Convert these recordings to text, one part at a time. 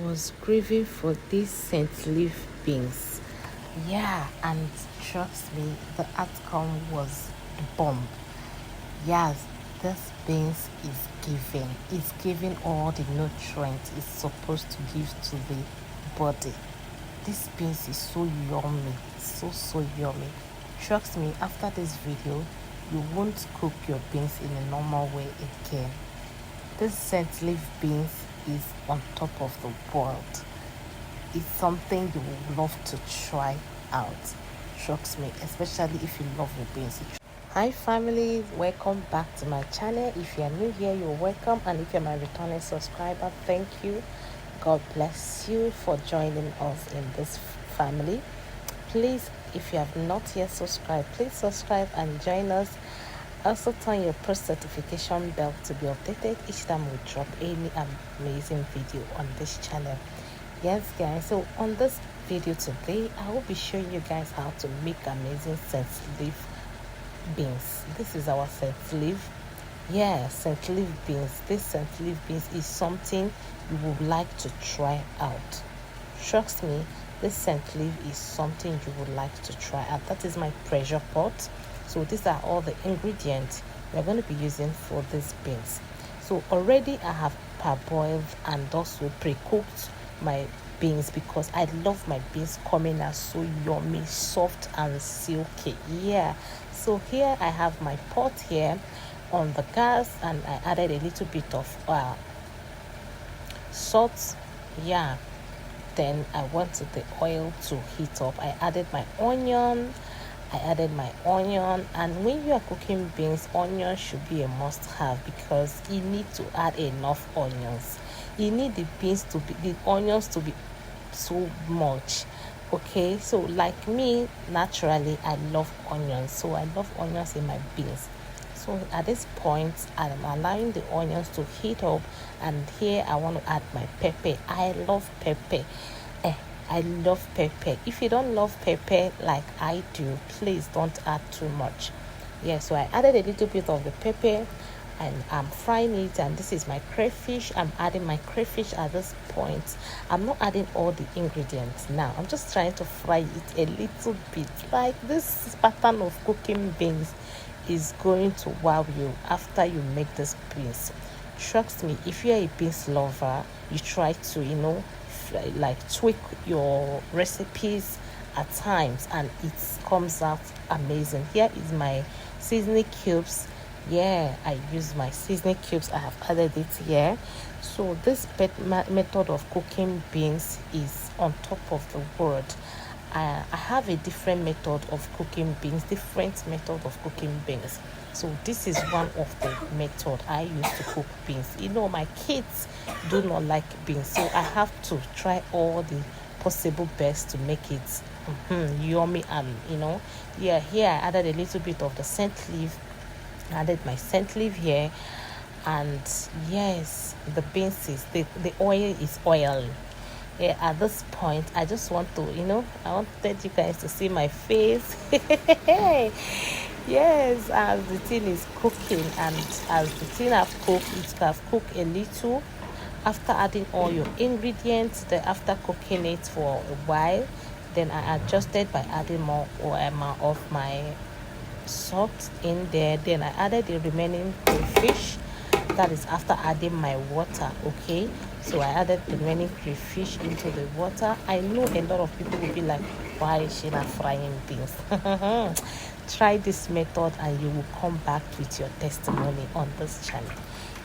was craving for these scent leaf beans. Yeah, and trust me, the outcome was the bomb. Yes, this beans is giving all the nutrients it's supposed to give to the body. This beans is so yummy, so yummy. Trust me, after this video, you won't cook your beans in a normal way again. This scent leaf beans is on top of the world. It's something you would love to try out. Trust me, especially if you love your beans. Hi family, welcome back to my channel. If you are new here, you're welcome, and if you're my returning subscriber, thank you. God bless you for joining us in this family. Please, if you have not yet subscribed, please subscribe and join us. Also turn your post notification bell to be updated each time we drop any amazing video on this channel. Yes guys, so on this video today I will be showing you guys how to make amazing scent leaf beans. This is our scent leaf. Yeah, scent leaf beans. This scent leaf beans is something you would like to try out. Trust me, this scent leaf is something you would like to try out. That is my pressure pot. So these are all the ingredients we're going to be using for these beans. So already I have parboiled and also pre-cooked my beans because I love my beans coming out so yummy, soft and silky. Yeah, so here I have my pot here on the gas, and I added a little bit of salt. Yeah, then I wanted the oil to heat up. I added my onion. And when you are cooking beans, onion should be a must-have because you need to add enough onions. You need the onions to be so much. Okay, so like me, naturally I love onions, so I love onions in my beans. So at this point I'm allowing the onions to heat up, and here I want to add my pepper. I love pepper. I love pepper. If you don't love pepper like I do, please don't add too much. Yeah, so I added a little bit of the pepper and I'm frying it, and this is my crayfish. I'm adding my crayfish at this point. I'm not adding all the ingredients now. I'm just trying to fry it a little bit. Like, this pattern of cooking beans is going to wow you after you make this beans. Trust me, if you're a beans lover, you try to like tweak your recipes at times and it comes out amazing. Here is my seasoning cubes. Yeah, I use my seasoning cubes. I have added it here. So this method of cooking beans is on top of the world. I have a different method of cooking beans, So this is one of the method I use to cook beans. My kids do not like beans, so I have to try all the possible best to make it yummy. And here I added a little bit of the scent leaf. I added my scent leaf here, and yes, the beans the oil is oily. Yeah, at this point I just want to I wanted you guys to see my face. Yes, as the thing is cooking, and as the thing have cooked a little. After adding all your ingredients, then after cooking it for a while, then I adjusted by adding more of my salt in there. Then I added the remaining crayfish. That is after adding my water. Okay, so I added the remaining crayfish into the water. I know a lot of people will be like, why is she not frying beans? Try this method and you will come back with your testimony on this channel.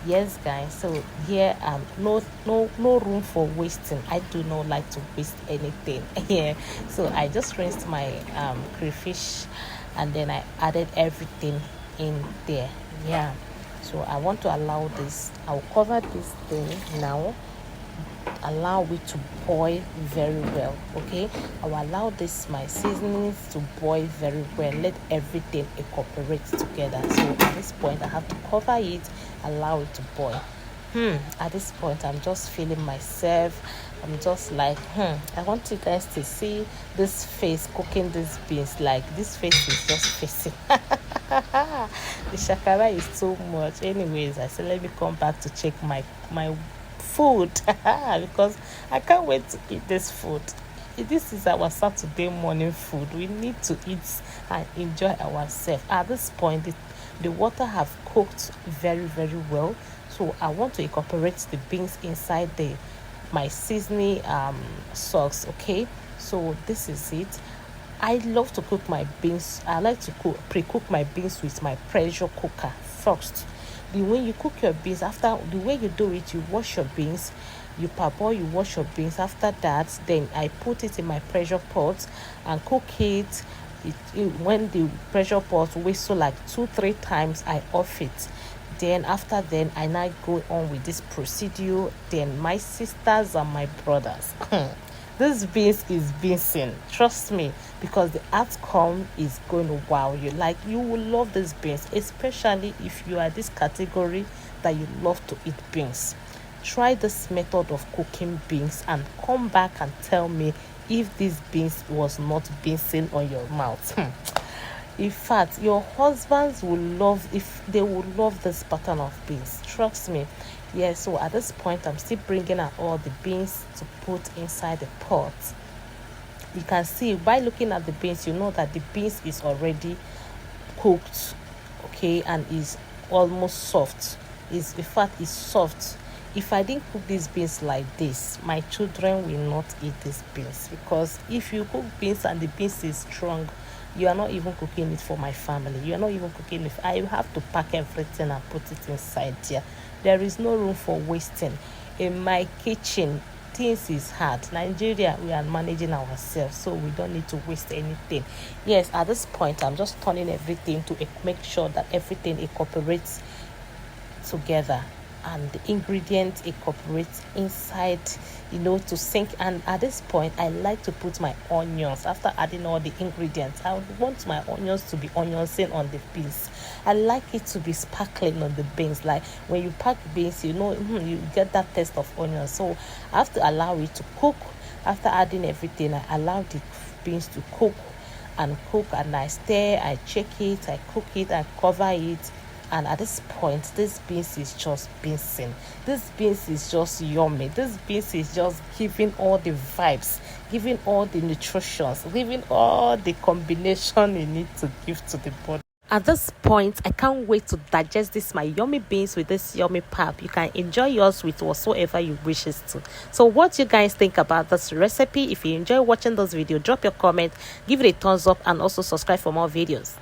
Yes guys, so here no room for wasting. I do not like to waste anything. Yeah, so I just rinsed my crayfish, and then I added everything in there. Yeah, so I want to allow this. I'll cover this thing now, allow it to boil very well. Okay, I'll allow my seasonings to boil very well. Let everything incorporate together. So at this point I have to cover it, allow it to boil. At this point I'm just feeling myself. I'm just like I want you guys to see this face cooking these beans. Like, this face is just facing the shakara is too much. Anyways, I said let me come back to check my food because I can't wait to eat this food. This is our Saturday morning food. We need to eat and enjoy ourselves. At this point, the water have cooked very, very well. So I want to incorporate the beans inside my seasoning sauce. Okay, so this is it. I love to cook my beans. I like to pre-cook my beans with my pressure cooker first. When you cook your beans, after the way you do it, you wash your beans, you parboil, you wash your beans. After that, then I put it in my pressure pot and cook it. When the pressure pot whistle like 2-3 times, I off it. Then after then, I now go on with this procedure. Then my sisters and my brothers, this beans is beansing, trust me, because the outcome is going to wow you. Like, you will love these beans, especially if you are this category that you love to eat beans. Try this method of cooking beans and come back and tell me if this beans was not beansing on your mouth. In fact, your husbands will love this pattern of beans, trust me. Yeah, so at this point, I'm still bringing out all the beans to put inside the pot. You can see by looking at the beans, you know that the beans is already cooked, okay, and is almost soft. In fact, it's soft. If I didn't cook these beans like this, my children will not eat these beans, because if you cook beans and the beans is strong, you are not even cooking it for my family. You are not even cooking it. I have to pack everything and put it inside here. There is no room for wasting. In my kitchen, things is hard. Nigeria, we are managing ourselves, so we don't need to waste anything. Yes, at this point, I'm just turning everything to make sure that everything incorporates together and the ingredients incorporate inside, to sink. And at this point, I like to put my onions. After adding all the ingredients, I would want my onions to be onionsing on the beans. I like it to be sparkling on the beans. Like when you pack beans, you get that taste of onion. So I have to allow it to cook. After adding everything, I allow the beans to cook, and I stir, I check it, I cook it, I cover it. And at this point, this beans is just beansing. This beans is just yummy. This beans is just giving all the vibes, giving all the nutrition, giving all the combination you need to give to the body. At this point, I can't wait to digest my yummy beans with this yummy pap. You can enjoy yours with whatsoever you wishes to. So what you guys think about this recipe? If you enjoy watching this video, drop your comment, give it a thumbs up, and also subscribe for more videos.